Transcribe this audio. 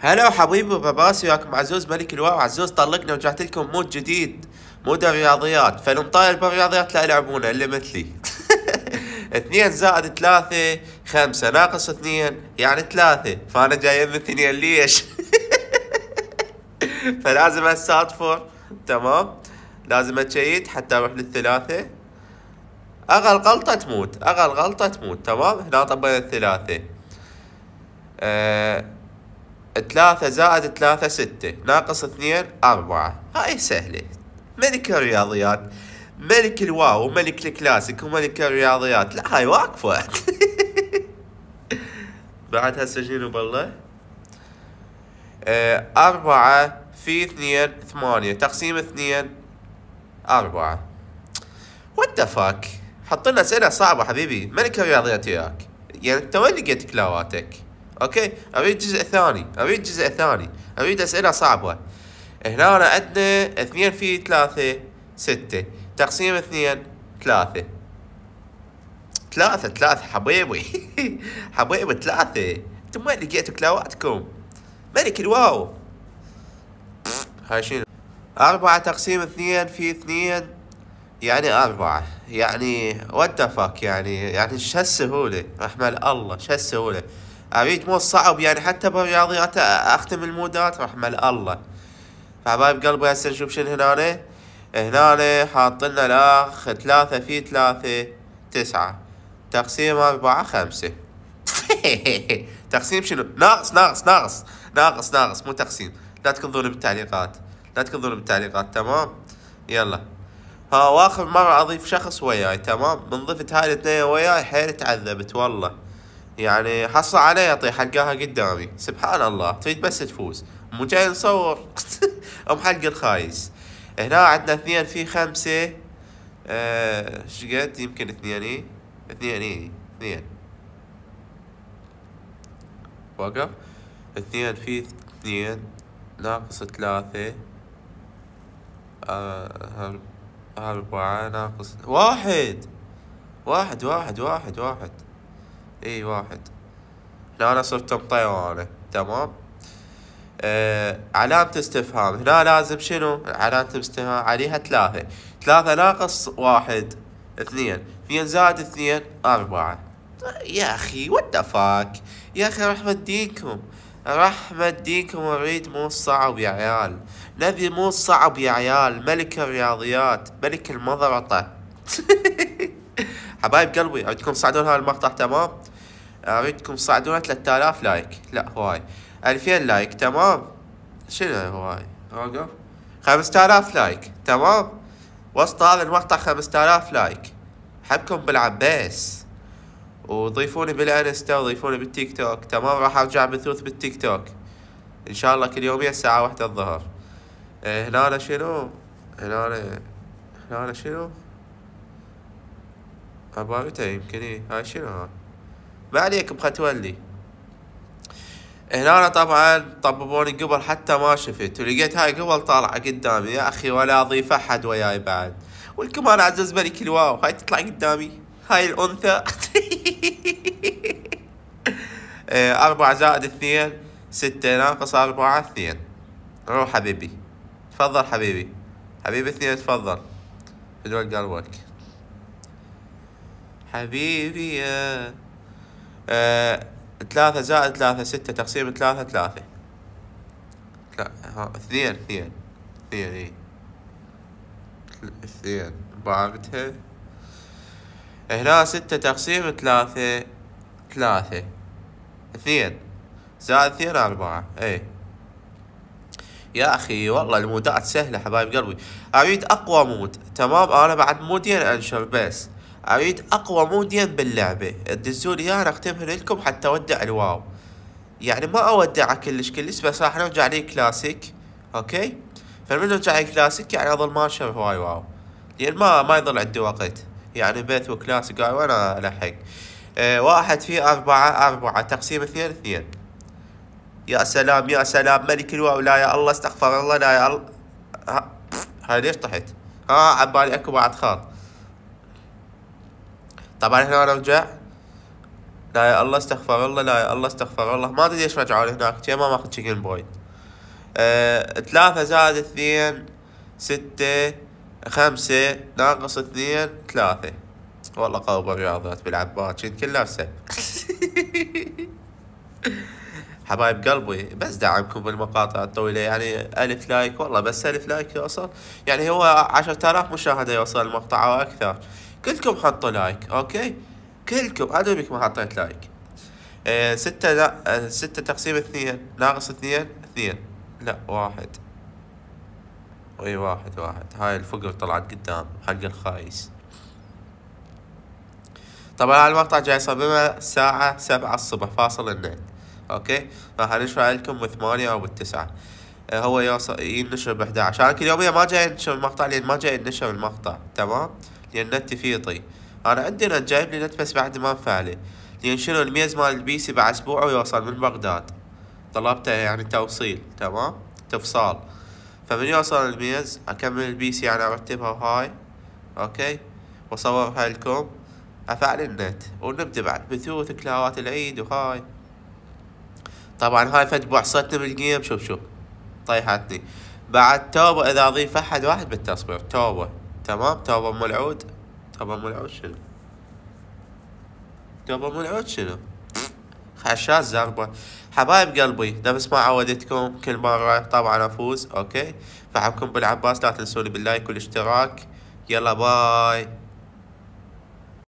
هلا حبيبي باباسي، وياكم عزوز ملك الواو. عزوز طلقنا ورجعت لكم مود جديد، مود الرياضيات. فالمطاير بالرياضيات لا يلعبونه اللي مثلي. 2 زائد 3 5 ناقص 2 يعني 3، فأنا جاي من 2 ليش؟ فلازم استغفر. تمام، لازم اتشيد حتى اروح للثلاثة. اقل غلطة تموت، اقل غلطة تموت. تمام، هنا طبينا الثلاثة. آه 3 زائد 3 6 ناقص 2 4. هاي سهلة. ملك الرياضيات، ملك الواو وملك الكلاسيك وملك الرياضيات. لا هاي واقفة. بعد هسه شنو بالله؟ 4 في 2 8 تقسيم 2 4. وات ذا فاك. حط لنا اسئلة صعبة حبيبي، ملك الرياضيات وياك. يعني انت وين لقيت كلاواتك؟ اوكي، اريد جزء ثاني، اريد جزء ثاني، اريد اسئلة صعبة. هنا أنا عندنا 2 في 3 6 تقسيم 2 3. 3 حبيبي. حبيبي 3. انتم وين لقيتوا كلاواتكم؟ ملك الواو. هاي شنو؟ 4 تقسيم 2 في 2 يعني 4. يعني وات ذا فاك. يعني شو هالسهولة؟ رحمة الله، شو هالسهولة؟ اريد مود صعب، يعني حتى بالرياضيات اختم المودات. رحمة الله. فحبايب قلبي هسه نشوف شنو هنا. هنا حاطلنا الاخ 3 في 3 9 تقسيم 4 5. تقسيم شنو؟ ناقص ناقص ناقص ناقص ناقص، مو تقسيم. لا تكذبون بالتعليقات، لا تكذبون بالتعليقات. تمام، يلا. ها، واخر مرة اضيف شخص وياي. تمام، من ضفت هاي الاثنين وياي حيل تعذبت والله. يعني حصل علي اطيح حلقاها قدامي. سبحان الله، تريد بس تفوز، مو جاي نصور. ام حلق الخايس. هنا عندنا 2 في 5. شقد يمكن 2 2 وقف. 2 في 2 ناقص 3. 4 ناقص 1. 1 اي 1. هنا انا صرت مطير. تمام. علامة استفهام. هنا لازم شنو علامة استفهام؟ عليها 3 ناقص 1 2. 2 زائد 2 4. يا اخي وات ذا فاك. يا اخي رحمة دينكم، رحمة دينكم. اريد مو صعب يا عيال، نبي مو صعب يا عيال. ملك الرياضيات، ملك المضرطة. حبايب قلبي، اريدكم تصعدون هذا المقطع. تمام، اريدكم تصعدونه 3000 لايك. لا هواي، 2000 لايك. تمام، شنو هواي؟ وقف. 5000 لايك. تمام، وسط هذا المقطع 5000 لايك. حبكم بالعباس، وضيفوني بالانستا وضيفوني بالتيك توك. تمام، راح ارجع بثوث بالتيك توك ان شاء الله كل يومين الساعة 1 الظهر. هنا شنو؟ هنا شنو؟ ابارته يمكن. هاي شنو هاي؟ ما عليكم ختولي. هنا طبعا طببوني قبل حتى ما شفت، ولقيت هاي قبل طالعة قدامي. يا اخي ولا اضيف احد وياي بعد. والكمان عزز ملك الواو، هاي تطلع قدامي، هاي الانثى. 4 زائد 2 6 ناقص 4 2. روح حبيبي، تفضل حبيبي. حبيبي 2، تفضل بدون قلبك حبيبي. يا 3 زائد 3 6 تقسيم 3 3. لا ها 2 2 2 اي 2 بعرفتها. هنا 6 تقسيم 3 3. 2 زائد 2 4. اي يا اخي والله المودات سهلة حبايب قلبي. اريد اقوى مود. تمام، انا بعد مودين انشر، بس اريد اقوى مودين باللعبة. دزولي اياها انا اختمها لكم حتى اودع الواو. يعني ما اودعه كلش كلش، بس راح نرجع لي كلاسيك. اوكي، فمن نرجع لي كلاسيك يعني اظل ما انشر هواي واو، لان ما يظل عندي وقت. يعني بيت وكلاسيك هاي وانا الحق. 1 في 4 تقسيم 2 2. يا سلام يا سلام، ملك الواو. لا يا الله، استغفر الله، لا يا الله. هاي ليش طحت؟ عبالي اكو بعد خط. طبعا هنا نرجع. لا يا الله استغفر الله، لا يا الله استغفر الله، ما ادري ليش رجعوا هناك، ما ماخذ تشيكن بوينت. 3 - 2 6 5 ناقص 2 3. والله قوي الرياضات بالعباد كنت كلها سب. حبايب قلبي بس دعمكم بالمقاطع الطويلة، يعني 1000 لايك، والله بس 1000 لايك يوصل، يعني هو 10,000 مشاهدة يوصل المقطع أو أكثر. كلكم حطوا لايك، أوكي، كلكم أدري ما حطيت لايك. 6 تقسيم 2 ناقص 2 2. لا 1. اي 1 هاي الفقر طلعت قدام حق الخايس. طبعا المقطع جاي صممه الساعة 7 الصبح فاصل النت، اوكي، راح نشره لكم ب8 او ب9. هو ينشر ب11. انا كل يوميا ما جاي انشر المقطع لان ما جاي ينشر المقطع، تمام، لان النت فيطي. انا عندي نت جايب لي نت بس بعد ما انفعله، لان شنو الميز مال البيسي بعد اسبوع ويوصل من بغداد، طلبته يعني توصيل، تمام، تفصال. فمن يوصل الميز اكمل البيسي يعني ارتبها وهاي، اوكي، واصورها لكم، افعل النت ونبدا بعد بثوث كلاوات العيد وهاي. طبعا هاي فد بعصتنا بالجيم، شوف طيحتني. بعد توبة اذا اضيف احد واحد بالتصوير، توبة، تمام، توبة ام العود. توبة ام العود شنو؟ توبة ام العود شنو؟ خشاش زربة. حبايب قلبي نفس ما عودتكم كل مرة طبعا افوز، اوكي، فحبكم بالعباس، لا تنسوني باللايك والاشتراك. يلا باي.